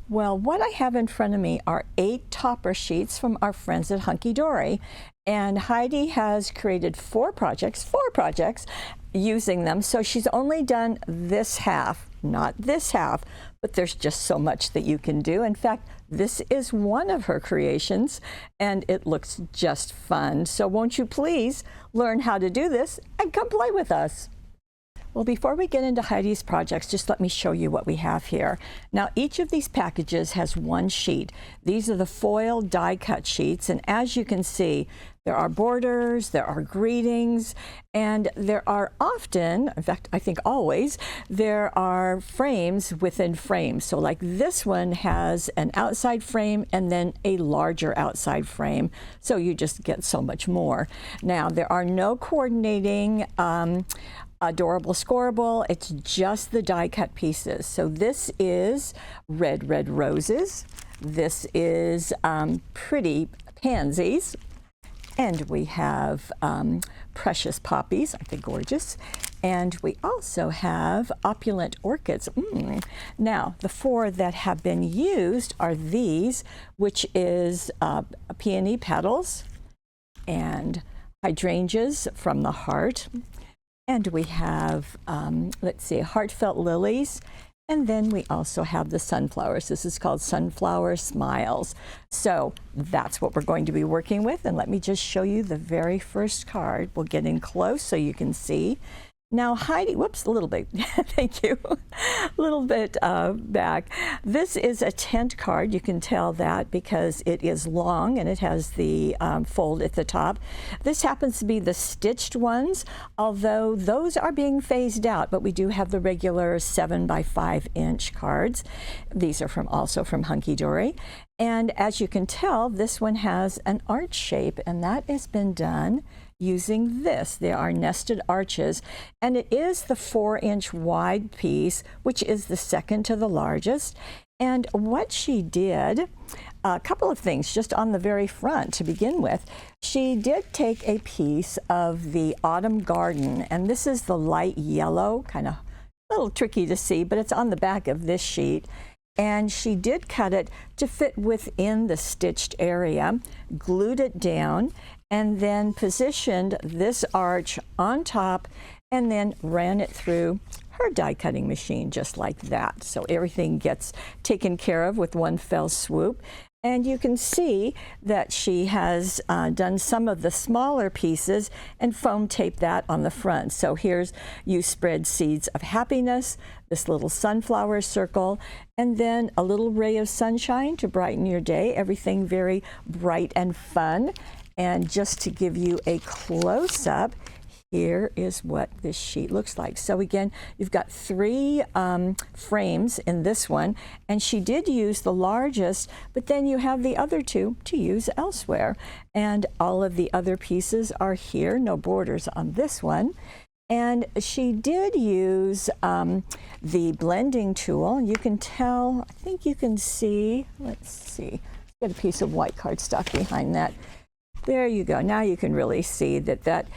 Well, what I have in front of me are 8 topper sheets from our friends at Hunkydory. And Heidi has created 4 projects using them. So she's only done this half, not this half, but there's just so much that you can do. In fact, this is one of her creations and it looks just fun. So won't you please learn how to do this and come play with us? Well, before we get into Heidi's projects, just let me show you what we have here. Now, each of these packages has 1 sheet. These are the foil die cut sheets, and as you can see, there are borders, there are greetings, and there are often, in fact, I think always, there are frames within frames. So like this one has an outside frame and then a larger outside frame. So you just get so much more. Now, there are no coordinating adorable scoreable. It's just the die cut pieces. So this is red roses. This is pretty pansies. And we have precious poppies, aren't they gorgeous? And we also have opulent orchids. Now, the 4 that have been used are these, which is peony petals and hydrangeas from the heart. And we have, let's see, heartfelt lilies. And then we also have the sunflowers. This is called Sunflower Smiles. So that's what we're going to be working with. And let me just show you the very first card. We'll get in close so you can see. Now Heidi, whoops, a little bit, thank you, a little bit back. This is a tent card. You can tell that because it is long and it has the fold at the top. This happens to be the stitched ones, although those are being phased out, but we do have the regular 7 by 5 inch cards. These are also from Hunkydory. And as you can tell, this one has an arch shape, and that has been done using this. They are nested arches, and it is the 4-inch wide piece, which is the second to the largest. And what she did, a couple of things just on the very front to begin with. She did take a piece of the autumn garden, and this is the light yellow, kind of a little tricky to see, but it's on the back of this sheet. And she did cut it to fit within the stitched area, glued it down, and then positioned this arch on top and then ran it through her die cutting machine just like that. So everything gets taken care of with one fell swoop. And you can see that she has done some of the smaller pieces and foam taped that on the front. So here's you spread seeds of happiness, this little sunflower circle, and then a little ray of sunshine to brighten your day. Everything very bright and fun. And just to give you a close-up, here is what this sheet looks like. So again, you've got 3 frames in this one, and she did use the largest, but then you have the other 2 to use elsewhere. And all of the other pieces are here, no borders on this one. And she did use the blending tool. You can tell, I think you can see, let's see, get a piece of white cardstock behind that. There you go. Now you can really see that that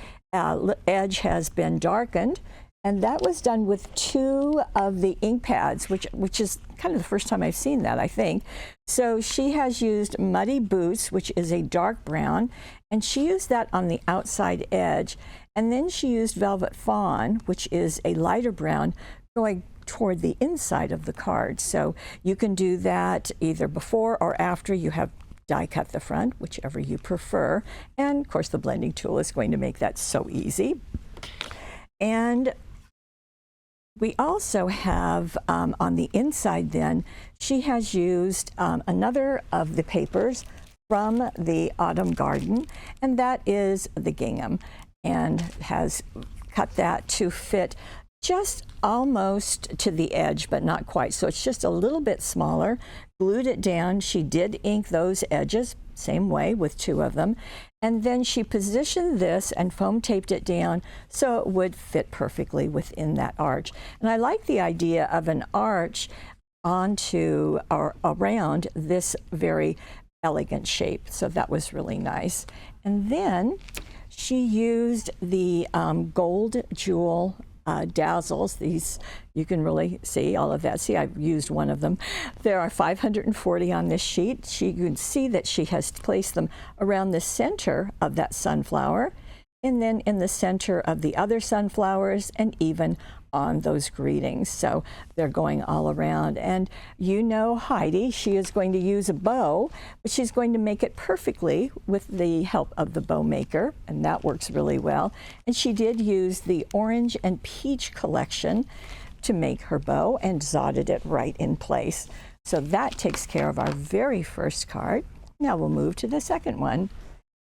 edge has been darkened, and that was done with 2 of the ink pads, which is kind of the first time I've seen that, I think. So she has used Muddy Boots, which is a dark brown, and she used that on the outside edge. And then she used Velvet Fawn, which is a lighter brown, going toward the inside of the card. So you can do that either before or after you have die cut the front, whichever you prefer. And of course the blending tool is going to make that so easy. And we also have on the inside then, she has used another of the papers from the autumn garden, and that is the gingham, and has cut that to fit just almost to the edge, but not quite. So it's just a little bit smaller. Glued it down. She did ink those edges, same way with 2 of them. And then she positioned this and foam taped it down so it would fit perfectly within that arch. And I like the idea of an arch onto or around this very elegant shape. So that was really nice. And then she used the gold jewel dazzles. These, you can really see all of that. See, I've used one of them. There are 540 on this sheet. You can see that she has placed them around the center of that sunflower, and then in the center of the other sunflowers, and even on those greetings. So they're going all around. And you know Heidi, she is going to use a bow, but she's going to make it perfectly with the help of the bow maker, and that works really well. And she did use the orange and peach collection to make her bow and dotted it right in place. So that takes care of our very first card. Now we'll move to the second one.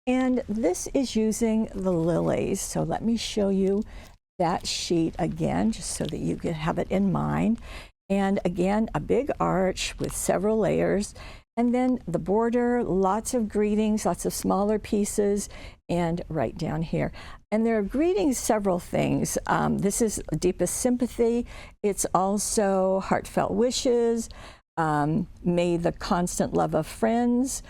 And this is using the lilies. So let me show you that sheet again, just so that you can have it in mind. And again, a big arch with several layers. And then the border, lots of greetings, lots of smaller pieces, and right down here. And there are greetings, several things. This is deepest sympathy. It's also heartfelt wishes. May the constant love of friends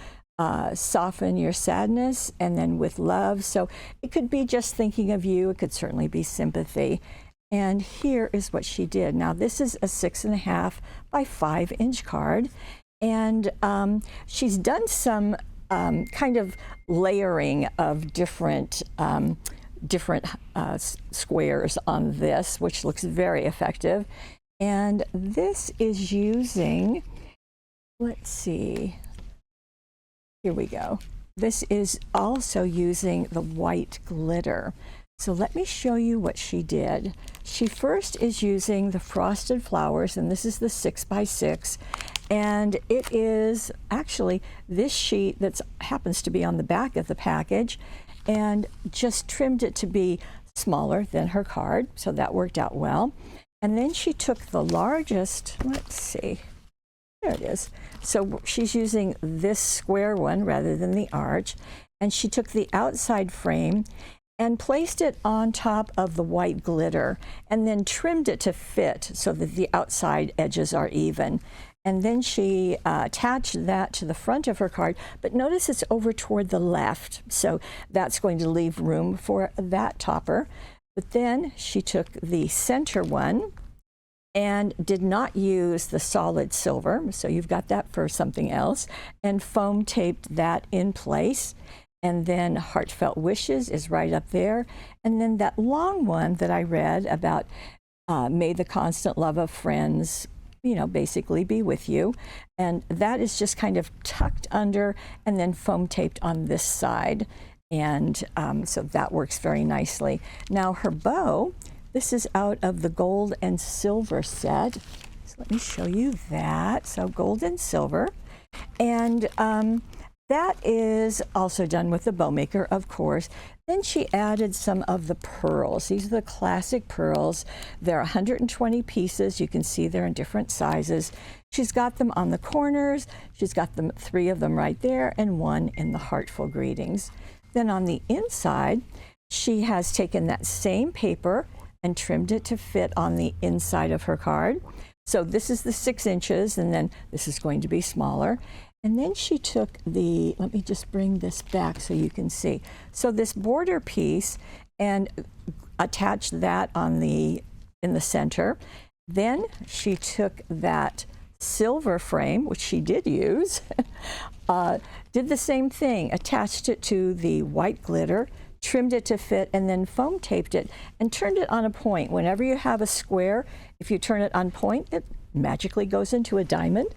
soften your sadness, and then with love. So it could be just thinking of you. It could certainly be sympathy. And here is what she did. Now this is a 6.5 by 5 inch card. And she's done some kind of layering of different squares on this, which looks very effective. And this is using, let's see, here we go. This is also using the white glitter. So let me show you what she did. She first is using the frosted flowers, and this is the 6 by 6. And it is actually this sheet that happens to be on the back of the package, and just trimmed it to be smaller than her card. So that worked out well. And then she took the largest, let's see, there it is. So she's using this square one rather than the arch. And she took the outside frame and placed it on top of the white glitter, and then trimmed it to fit so that the outside edges are even. And then she attached that to the front of her card, but notice it's over toward the left. So that's going to leave room for that topper. But then she took the center one and did not use the solid silver, so you've got that for something else, and foam taped that in place. And then heartfelt wishes is right up there. And then that long one that I read about may the constant love of friends, you know, basically be with you. And that is just kind of tucked under and then foam taped on this side. And so that works very nicely. Now her bow, this is out of the gold and silver set. So let me show you that. So gold and silver. And that is also done with the bow maker, of course. Then she added some of the pearls. These are the classic pearls. They're 120 pieces. You can see they're in different sizes. She's got them on the corners. She's got them, 3 of them right there, and 1 in the heartful greetings. Then on the inside, she has taken that same paper and trimmed it to fit on the inside of her card. So this is the 6 inches, and then this is going to be smaller. And then she took the, let me just bring this back so you can see. So this border piece, and attached that on in the center. Then she took that silver frame, which she did use, did the same thing, attached it to the white glitter, trimmed it to fit, and then foam taped it and turned it on a point. Whenever you have a square, if you turn it on point, it magically goes into a diamond.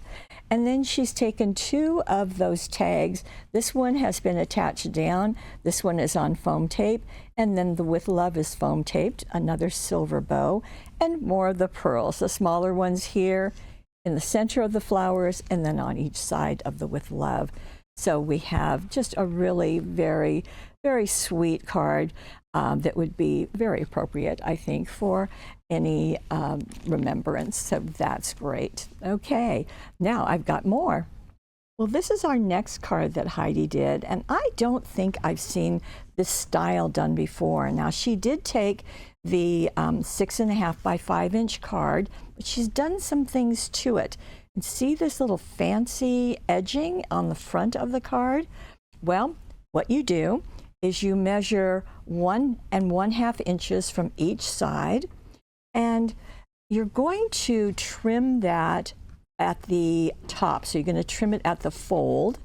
And then she's taken 2 of those tags. This one has been attached down. This one is on foam tape. And then the With Love is foam taped, another silver bow, and more of the pearls, the smaller ones here in the center of the flowers, and then on each side of the With Love. So we have just a really very, very sweet card that would be very appropriate, I think, for any remembrance. So that's great. Okay, now I've got more. Well, this is our next card that Heidi did, and I don't think I've seen this style done before. Now, she did take the 6.5 by 5 inch card, but she's done some things to it. And see this little fancy edging on the front of the card? Well, what you do is you measure 1 1/2 inches from each side, And you're going to trim that at the top. So you're going to trim it at the fold,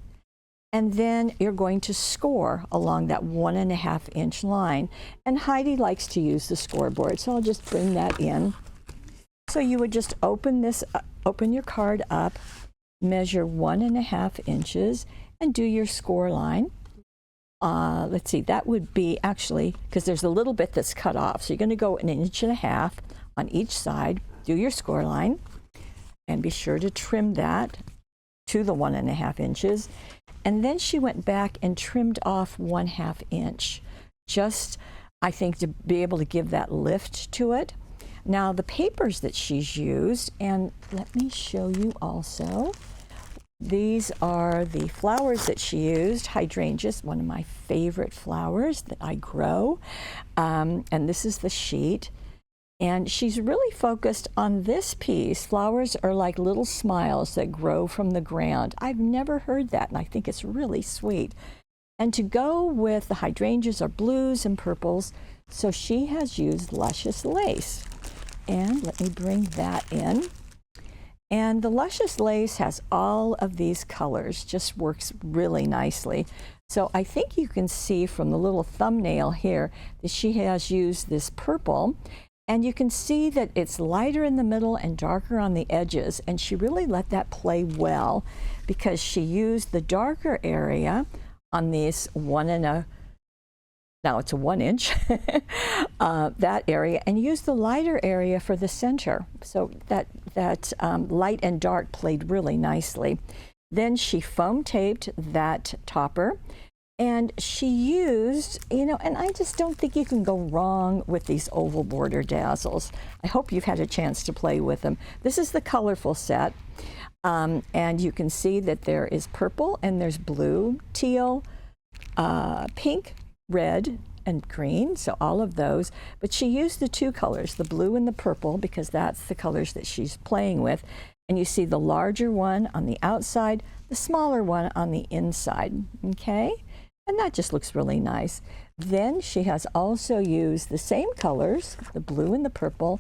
and then you're going to score along that 1.5-inch line. And Heidi likes to use the scoreboard, so I'll just bring that in. So you would just open your card up, measure 1.5 inches, and do your score line. Let's see, that would be actually, because there's a little bit that's cut off, so you're going to go 1.5 inches on each side, do your score line, and be sure to trim that to the 1.5 inches. And then she went back and trimmed off 1/2 inch, just, I think, to be able to give that lift to it. Now the papers that she's used, and let me show you also, these are the flowers that she used. Hydrangeas, one of my favorite flowers that I grow, and this is the sheet. And she's really focused on this piece. Flowers are like little smiles that grow from the ground. I've never heard that, and I think it's really sweet. And to go with the hydrangeas are blues and purples, so she has used luscious lace. And let me bring that in. And the luscious lace has all of these colors, just works really nicely. So I think you can see from the little thumbnail here that she has used this purple. And you can see that it's lighter in the middle and darker on the edges. And she really let that play well because she used the darker area on these 1 inch, that area, and used the lighter area for the center. So that light and dark played really nicely. Then she foam taped that topper. And she used, and I just don't think you can go wrong with these oval border dazzles. I hope you've had a chance to play with them. This is the colorful set, and you can see that there is purple and there's blue, teal, pink, red, and green, so all of those. But she used the two colors, the blue and the purple, because that's the colors that she's playing with. And you see the larger one on the outside, the smaller one on the inside, okay? And that just looks really nice. Then she has also used the same colors, the blue and the purple,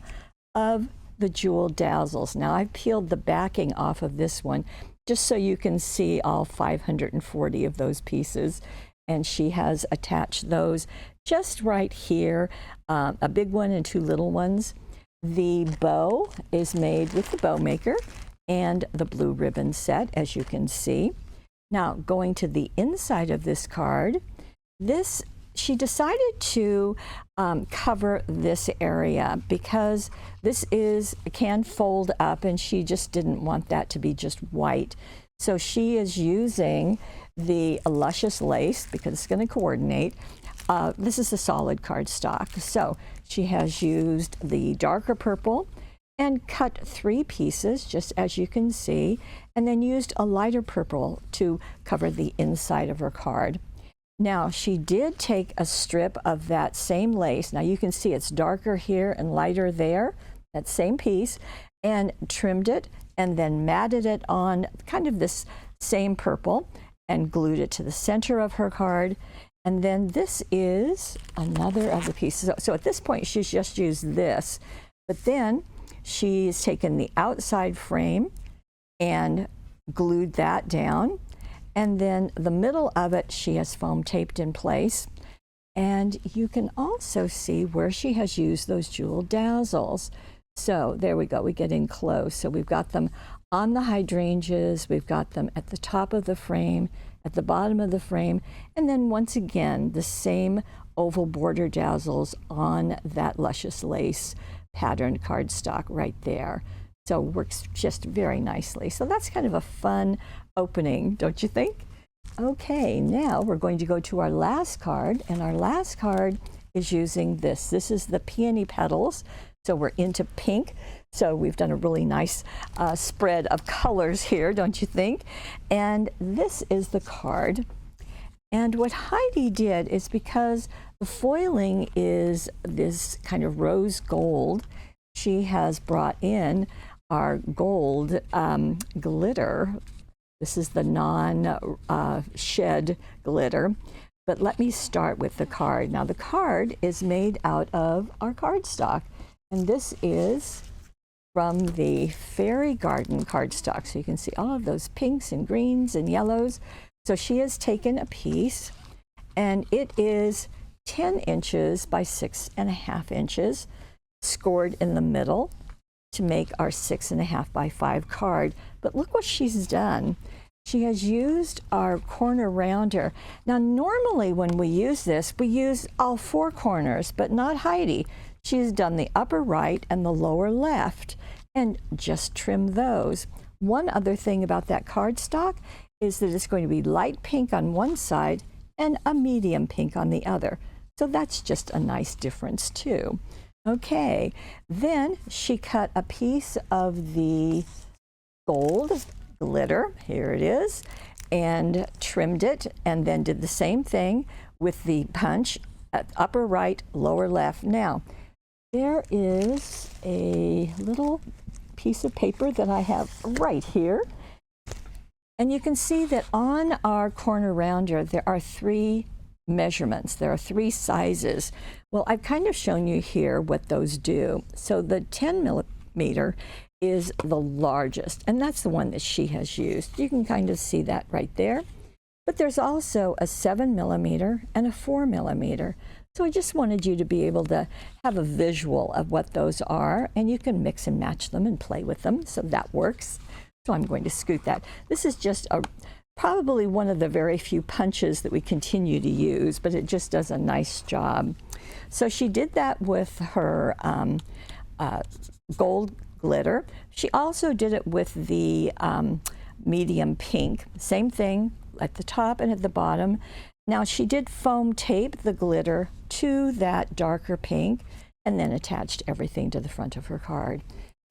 of the jeweled dazzles. Now I've peeled the backing off of this one just so you can see all 540 of those pieces. And she has attached those just right here, a big one and two little ones. The bow is made with the bow maker and the blue ribbon set, as you can see. Now, going to the inside of this card, she decided to cover this area because this can fold up, and she just didn't want that to be just white. So she is using the luscious lace because it's going to coordinate. This is a solid cardstock. So she has used the darker purple and cut 3 pieces, just as you can see, and then used a lighter purple to cover the inside of her card. Now, she did take a strip of that same lace. Now, you can see it's darker here and lighter there, that same piece, and trimmed it and then matted it on kind of this same purple and glued it to the center of her card. And then this is another of the pieces. So at this point, she's just used this, but then she's taken the outside frame and glued that down. And then the middle of it, she has foam taped in place. And you can also see where she has used those jeweled dazzles. So there we go, we get in close. So we've got them on the hydrangeas, we've got them at the top of the frame, at the bottom of the frame, and then once again, the same oval border dazzles on that luscious lace patterned cardstock right there. So it works just very nicely. So that's kind of a fun opening, don't you think? Okay, now we're going to go to our last card, and our last card is using this. This is the Peony petals. So we're into pink. So we've done a really nice spread of colors here, don't you think? And this is the card. And what Heidi did is, because the foiling is this kind of rose gold, she has brought in our gold glitter. This is the non-shed glitter. But let me start with the card. Now the card is made out of our cardstock. And this is from the Fairy Garden cardstock. So you can see all of those pinks and greens and yellows. So she has taken a piece, and it is 10 inches by 6.5 inches, scored in the middle to make our 6.5 by 5 card. But look what she's done. She has used our corner rounder. Now, normally when we use this, we use all 4 corners, but not Heidi. She has done the upper right and the lower left and just trim those. One other thing about that cardstock is that it's going to be light pink on one side and a medium pink on the other. So that's just a nice difference too. Okay, then she cut a piece of the gold glitter, here it is, and trimmed it, and then did the same thing with the punch at upper right, lower left. Now, there is a little piece of paper that I have right here, and you can see that on our corner rounder there are 3 measurements. There are 3 sizes. Well, I've kind of shown you here what those do. So the 10 millimeter is the largest, and that's the one that she has used. You can kind of see that right there. But there's also a 7 millimeter and a 4 millimeter. So I just wanted you to be able to have a visual of what those are, and you can mix and match them and play with them, so that works. So I'm going to scoot that. This is just probably one of the very few punches that we continue to use, but it just does a nice job. So she did that with her gold glitter. She also did it with the medium pink. Same thing at the top and at the bottom. Now she did foam tape the glitter to that darker pink and then attached everything to the front of her card.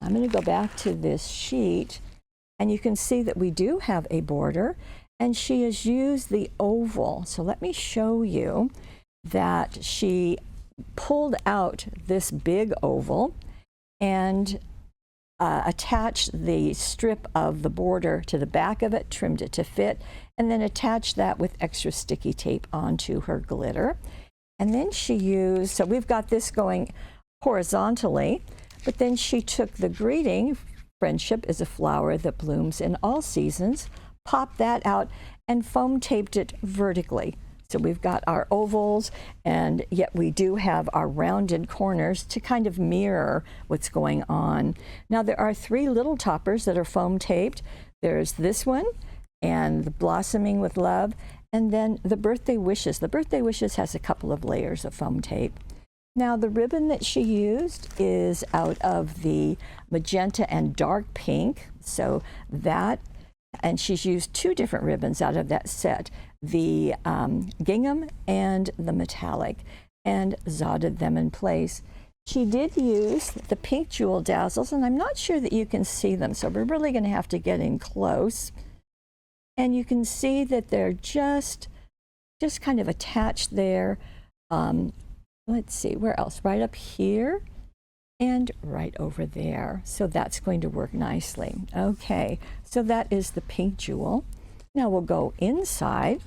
I'm going to go back to this sheet, and you can see that we do have a border, and she has used the oval. So let me show you that she pulled out this big oval and attached the strip of the border to the back of it, trimmed it to fit, and then attached that with extra sticky tape onto her glitter. And then she used, so we've got this going horizontally, but then she took the greeting, friendship is a flower that blooms in all seasons, popped that out and foam taped it vertically. So we've got our ovals, and yet we do have our rounded corners to kind of mirror what's going on. Now there are 3 little toppers that are foam taped. There's this one, and the Blossoming with Love, and then the Birthday Wishes. The Birthday Wishes has a couple of layers of foam tape. Now the ribbon that she used is out of the magenta and dark pink, so that, and she's used 2 different ribbons out of that set, the gingham and the metallic, and zodded them in place. She did use the pink jewel dazzles, and I'm not sure that you can see them, so we're really going to have to get in close. And you can see that they're just kind of attached there. Let's see, where else? Right up here and right over there. So that's going to work nicely. Okay, so that is the pink jewel. Now we'll go inside,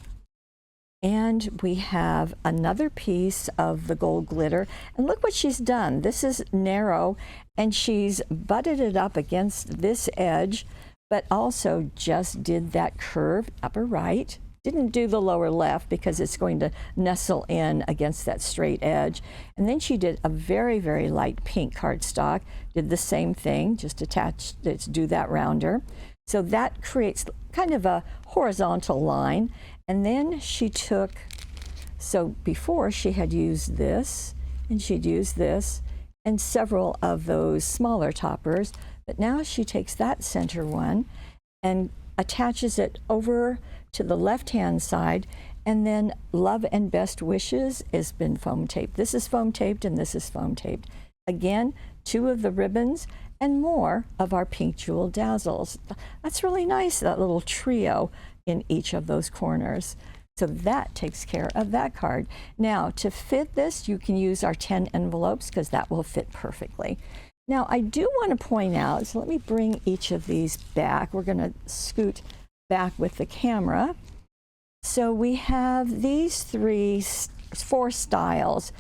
and we have another piece of the gold glitter. And look what she's done. This is narrow, and she's butted it up against this edge, but also just did that curve upper right. Didn't do the lower left because it's going to nestle in against that straight edge. And then she did a very, very light pink cardstock, did the same thing, just attached it to do that rounder. So that creates kind of a horizontal line. And then she took, so before she had used this, and she'd used this, and several of those smaller toppers, but now she takes that center one and attaches it over to the left-hand side, and then Love and Best Wishes has been foam taped. This is foam taped, and this is foam taped. Again, 2 of the ribbons and more of our pink jewel dazzles. That's really nice, that little trio in each of those corners. So that takes care of that card. Now, to fit this, you can use our 10 envelopes because that will fit perfectly. Now, I do want to point out, so let me bring each of these back. We're going to scoot back with the camera. So we have these 4 styles,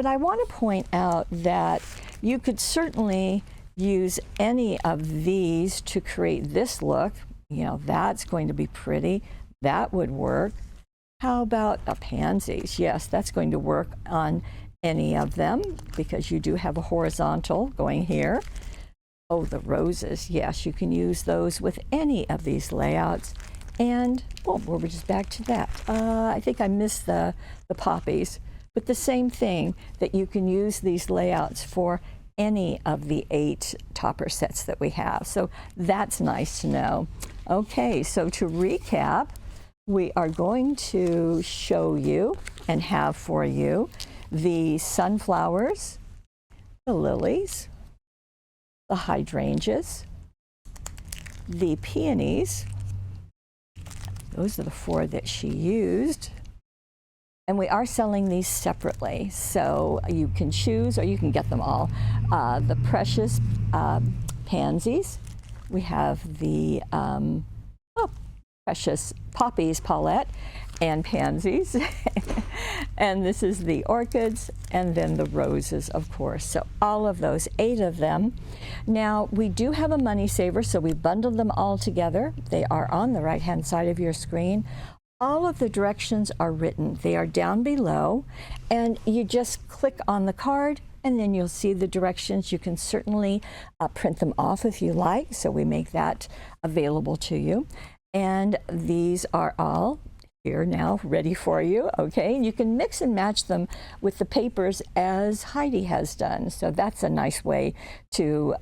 But I want to point out that you could certainly use any of these to create this look. You know, that's going to be pretty. That would work. How about a pansies? Yes, that's going to work on any of them because you do have a horizontal going here. Oh, the roses. Yes, you can use those with any of these layouts. And, oh, we're just back to that. I think I missed the poppies, but the same thing, that you can use these layouts for any of the 8 topper sets that we have. So that's nice to know. Okay, so to recap, we are going to show you and have for you the sunflowers, the lilies, the hydrangeas, the peonies. Those are the 4 that she used. And we are selling these separately, so you can choose or you can get them all. The precious pansies. We have the precious poppies, Paulette, and pansies. And this is the orchids, and then the roses, of course. So all of those, 8 of them. Now, we do have a money saver, so we bundled them all together. They are on the right-hand side of your screen. All of the directions are written. They are down below, and you just click on the card, and then you'll see the directions. You can certainly print them off if you like, so we make that available to you. And these are all here now, ready for you, okay? And you can mix and match them with the papers as Heidi has done. So that's a nice way to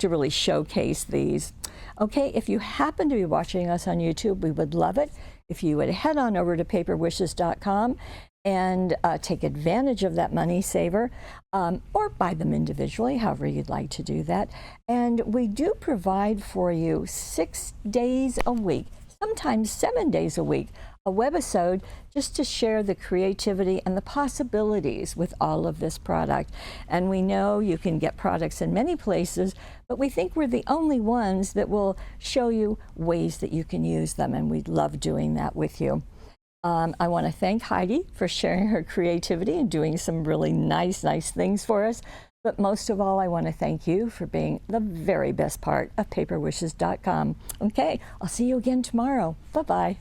really showcase these. Okay, if you happen to be watching us on YouTube, we would love it if you would head on over to paperwishes.com and take advantage of that money saver, or buy them individually, however you'd like to do that. And we do provide for you 6 days a week, sometimes 7 days a week, a webisode just to share the creativity and the possibilities with all of this product. And we know you can get products in many places, but we think we're the only ones that will show you ways that you can use them, and we'd love doing that with you. I want to thank Heidi for sharing her creativity and doing some really nice things for us. But most of all, I want to thank you for being the very best part of paperwishes.com. Okay, I'll see you again tomorrow. Bye-bye.